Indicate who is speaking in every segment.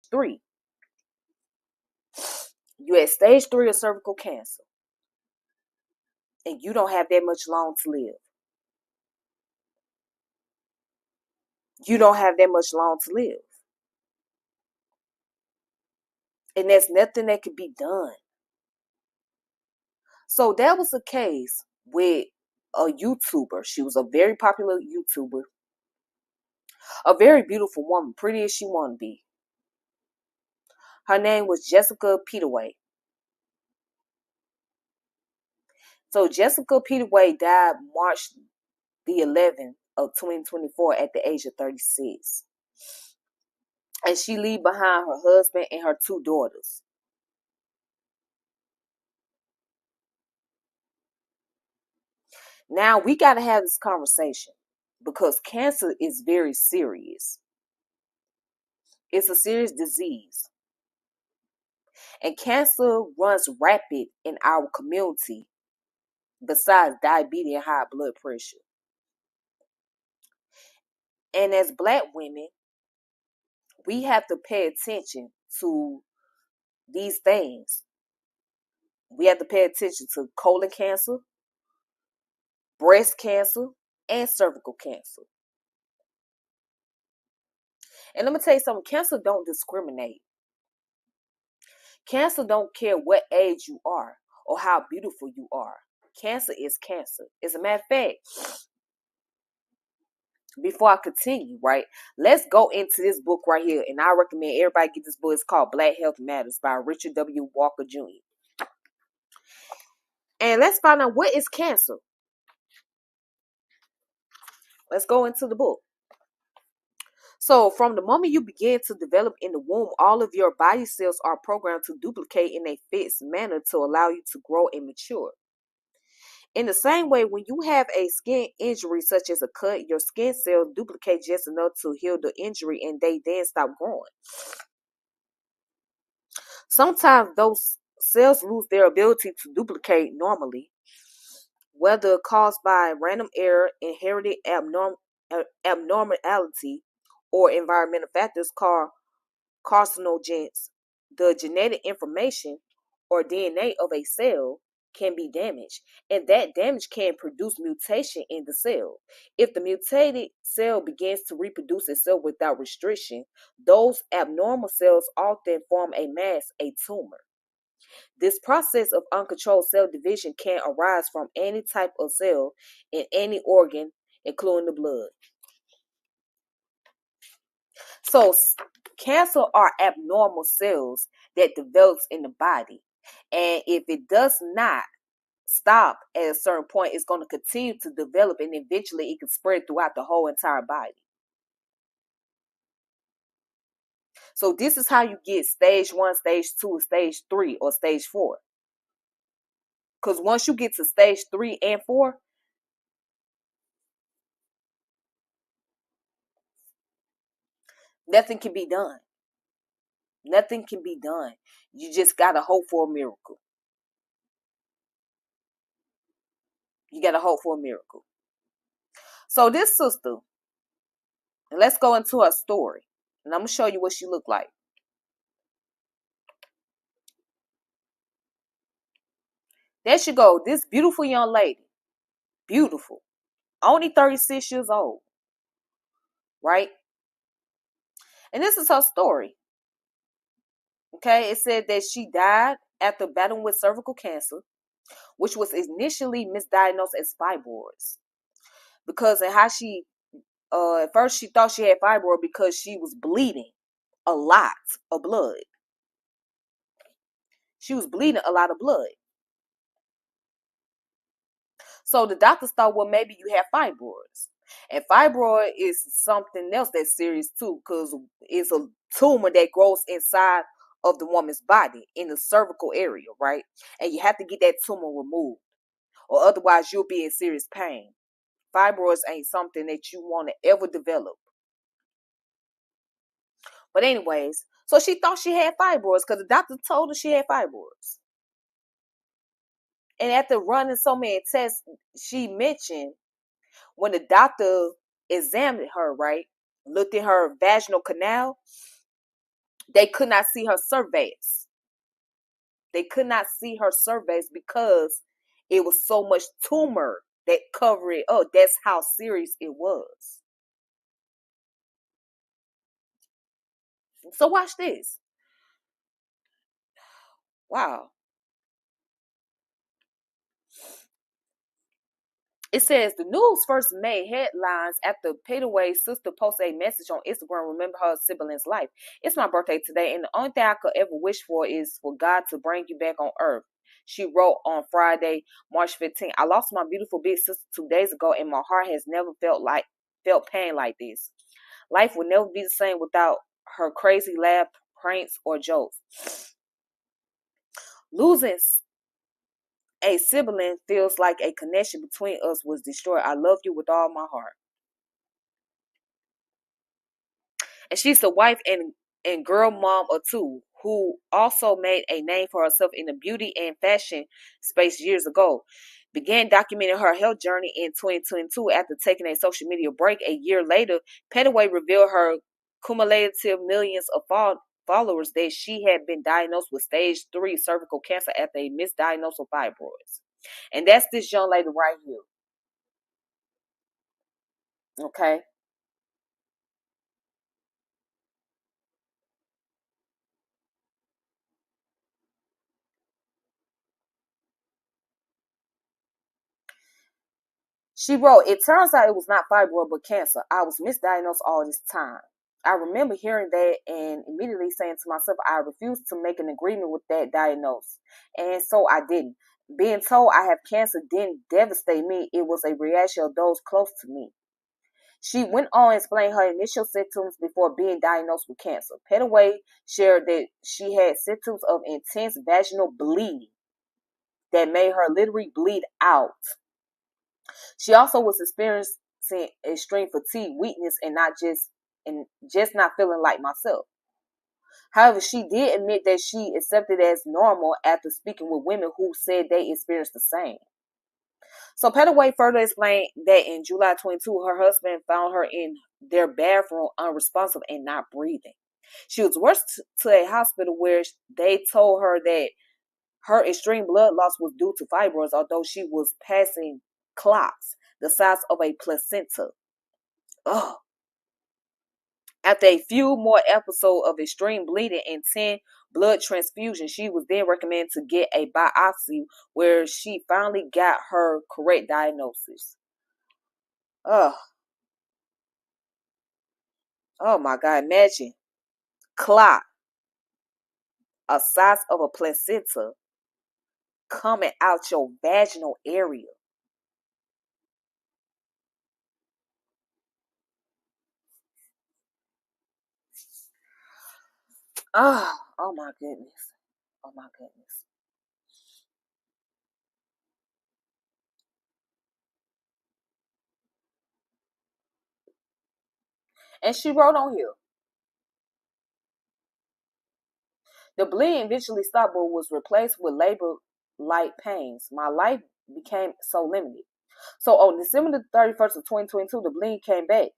Speaker 1: 3. You're at stage 3 of cervical cancer, and you don't have that much long to live. You don't have that much long to live. And there's nothing that could be done. So that was the case with a YouTuber. She was a very popular YouTuber. A very beautiful woman, pretty as she wanted to be. Her name was Jessica Pettway. So Jessica Pettway died March the 11th of 2024 at the age of 36. And she left behind her husband and her 2 daughters. Now we got to have this conversation because cancer is very serious. It's a serious disease. And cancer runs rapid in our community besides diabetes and high blood pressure. And as Black women, we have to pay attention to these things. We have to pay attention to colon cancer, breast cancer, and cervical cancer. And let me tell you something, cancer don't discriminate. Cancer don't care what age you are or how beautiful you are. Cancer is cancer. As a matter of fact, before I continue, right, let's go into this book right here. And I recommend everybody get this book. It's called Black Health Matters by Richard W. Walker Jr. And let's find out what is cancer. Let's go into the book. So from the moment you begin to develop in the womb, all of your body cells are programmed to duplicate in a fixed manner to allow you to grow and mature. In the same way, when you have a skin injury such as a cut, your skin cells duplicate just enough to heal the injury and they then stop growing. Sometimes those cells lose their ability to duplicate normally, whether caused by random error, inherited abnormality, or environmental factors called carcinogens. The genetic information or DNA of a cell can be damaged, and that damage can produce mutation in the cell. If the mutated cell begins to reproduce itself without restriction, those abnormal cells often form a mass, a tumor. This process of uncontrolled cell division can arise from any type of cell in any organ, including the blood. So cancer are abnormal cells that develops in the body. And if it does not stop at a certain point, it's going to continue to develop and eventually it can spread throughout the whole entire body. So this is how you get stage 1, stage 2, stage 3, or stage 4. Because once you get to stage 3 and 4, nothing can be done. Nothing can be done. You just got to hope for a miracle. You got to hope for a miracle. So this sister, and let's go into her story. And I'm going to show you what she looked like. There she go. This beautiful young lady. Beautiful. Only 36 years old. Right? And this is her story. Okay? It said that she died after battling with cervical cancer, which was initially misdiagnosed as fibroids. Because of how she, at first she thought she had fibroid because she was bleeding a lot of blood. She was bleeding a lot of blood. So the doctors thought, well, maybe you have fibroids. And fibroid is something else that's serious too, because it's a tumor that grows inside of the woman's body in the cervical area, right? And you have to get that tumor removed, or otherwise you'll be in serious pain. Fibroids ain't something that you want to ever develop. But anyways, so she thought she had fibroids because the doctor told her she had fibroids. And after running so many tests, she mentioned when the doctor examined her, right, looked at her vaginal canal, They could not see her cervix. They could not see her cervix because it was so much tumor that covered it up. That's how serious it was. So watch this. Wow. It says the news first made headlines after Pettway's sister posted a message on Instagram. Remember her sibling's life. It's my birthday today, and the only thing I could ever wish for is for God to bring you back on earth. She wrote on Friday, March 15th. I lost my beautiful big sister 2 days ago, and my heart has never felt pain like this. Life will never be the same without her crazy laugh, pranks, or jokes. Losing a sibling feels like a connection between us was destroyed. I love you with all my heart. And she's a wife and girl mom of two who also made a name for herself in the beauty and fashion space years ago. Began documenting her health journey in 2022 after taking a social media break. A year later, Pettway revealed her cumulative millions of followers that she had been diagnosed with stage 3 cervical cancer after a misdiagnosis of fibroids. And that's this young lady right here. Okay. She wrote, it turns out it was not fibroid but cancer. I was misdiagnosed all this time. I remember hearing that and immediately saying to myself, I refused to make an agreement with that diagnosis. And so I didn't. Being told I have cancer didn't devastate me. It was a reaction of those close to me. She went on to explain her initial symptoms before being diagnosed with cancer. Pettway shared that she had symptoms of intense vaginal bleeding that made her literally bleed out. She also was experiencing extreme fatigue, weakness, and just not feeling like myself. However, she did admit that she accepted it as normal after speaking with women who said they experienced the same. So Pettway further explained that in July 22, her husband found her in their bathroom unresponsive and not breathing. She was rushed to a hospital where they told her that her extreme blood loss was due to fibroids, although she was passing clots the size of a placenta. Ugh. After a few more episodes of extreme bleeding and 10 blood transfusions, she was then recommended to get a biopsy where she finally got her correct diagnosis. Ugh. Oh my God. Imagine clot a size of a placenta coming out your vaginal area. Oh my goodness. Oh my goodness. And she wrote on here, the bleeding eventually stopped but was replaced with labor-like pains. My life became so limited. So on December the 31st of 2022, the bleeding came back.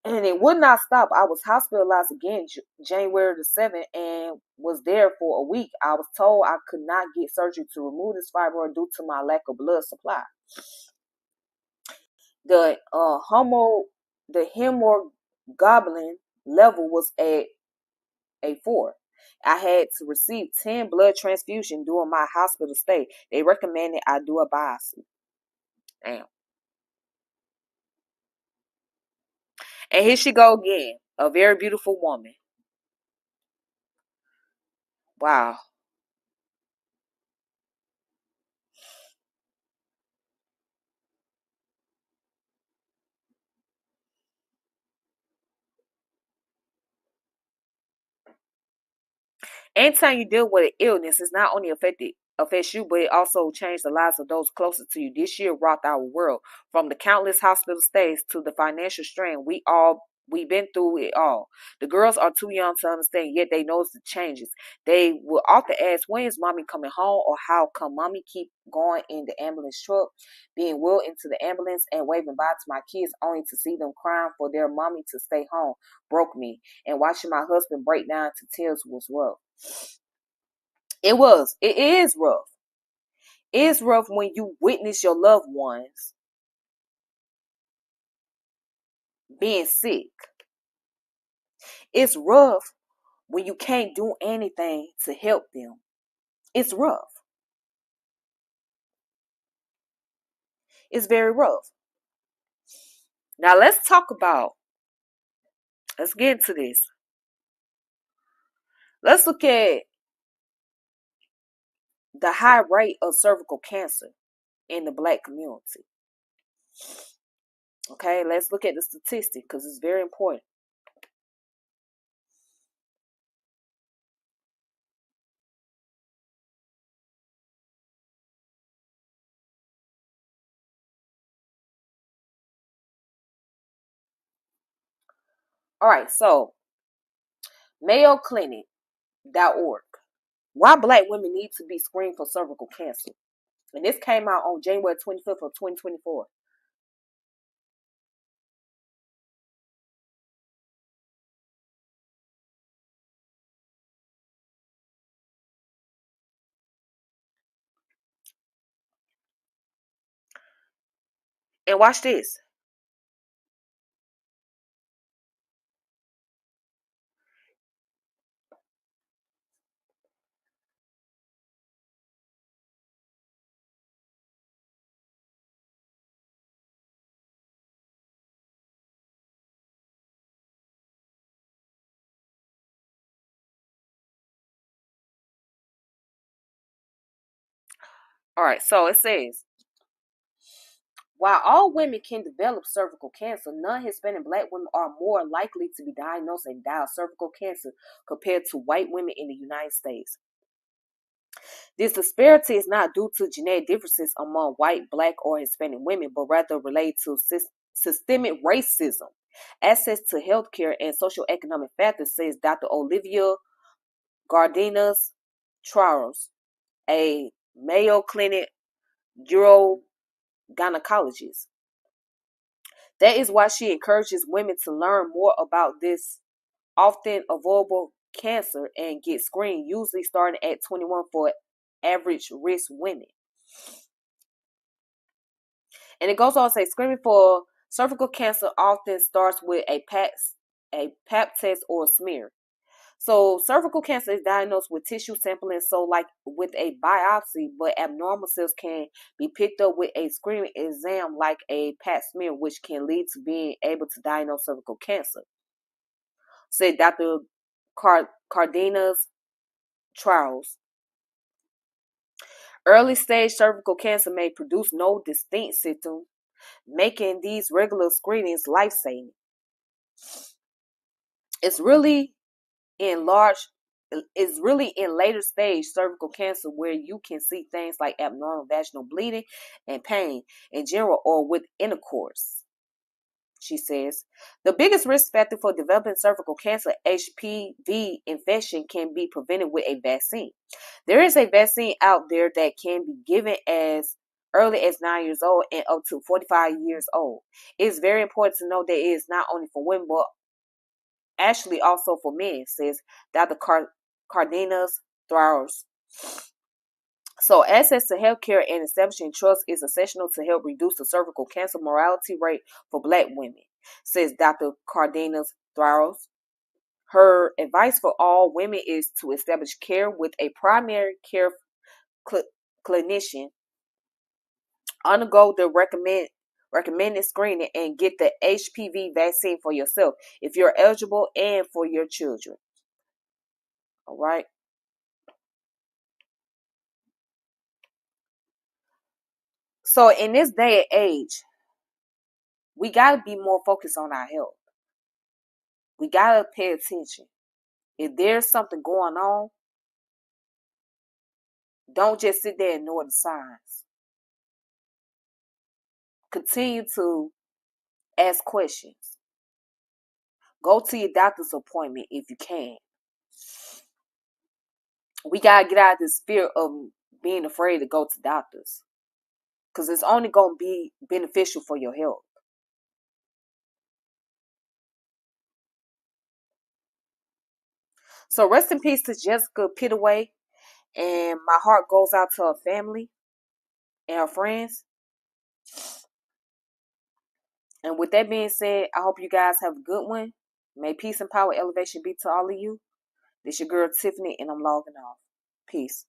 Speaker 1: And it would not stop. I was hospitalized again January the 7th and was there for a week. I was told I could not get surgery to remove this fibroid due to my lack of blood supply. The the hemoglobin level was at a 4. I had to receive 10 blood transfusions during my hospital stay. They recommended I do a biopsy. Damn. And here she go again. A very beautiful woman. Wow. Anytime you deal with an illness, it's not only affects you, but it also changed the lives of those closest to you. This year rocked our world. From the countless hospital stays to the financial strain we all We've been through it all. The girls are too young to understand, yet they notice the changes. They will often ask, when is mommy coming home? Or how come mommy keep going in the ambulance truck, being wheeled into the ambulance and waving bye to my kids, only to see them crying for their mommy to stay home, broke me. And watching my husband break down to tears was rough. It is rough. It's rough when you witness your loved ones being sick. It's rough when you can't do anything to help them. It's rough. It's very rough. Now let's get into this. Let's look at the high rate of cervical cancer in the Black community. Okay, let's look at the statistic because it's very important. All right, so MayoClinic.org. Why Black women need to be screened for cervical cancer. And this came out on January 25th of 2024. And watch this. All right, so it says, while all women can develop cervical cancer, non-Hispanic Black women are more likely to be diagnosed and die of cervical cancer compared to white women in the United States. This disparity is not due to genetic differences among white, Black, or Hispanic women, but rather related to systemic racism, access to health care, and social economic factors, says Dr. Olivia Gardinas Charles, a Mayo Clinic urogynecologist. That is why she encourages women to learn more about this often avoidable cancer and get screened, usually starting at 21 for average risk women. And it goes on to say screening for cervical cancer often starts with a pap test or a smear. So cervical cancer is diagnosed with tissue sampling, so like with a biopsy, but abnormal cells can be picked up with a screening exam like a pap smear, which can lead to being able to diagnose cervical cancer, said Dr. Cardenas Charles. Early stage cervical cancer may produce no distinct symptoms, making these regular screenings life-saving. It's really in large is really in later stage cervical cancer where you can see things like abnormal vaginal bleeding and pain in general or with intercourse. She says the biggest risk factor for developing cervical cancer, HPV infection, can be prevented with a vaccine. There is a vaccine out there that can be given as early as 9 years old and up to 45 years old. It's very important to know that it is not only for women but actually also for men, says Dr. Cardenas Throwers. So access to healthcare and establishing trust is essential to help reduce the cervical cancer mortality rate for Black women, says Dr. Cardenas Throwers. Her advice for all women is to establish care with a primary care clinician, undergo the recommended screening, and get the HPV vaccine for yourself if you're eligible and for your children. All right. So in this day and age, we got to be more focused on our health. We got to pay attention. If there's something going on, don't just sit there and ignore the signs. Continue to ask questions. Go to your doctor's appointment if you can. We gotta get out of this fear of being afraid to go to doctors, because it's only gonna be beneficial for your health. So rest in peace to Jessica Pettway, and my heart goes out to her family and her friends. And with that being said, I hope you guys have a good one. May peace and power elevation be to all of you. This your girl Tiffany, and I'm logging off. Peace.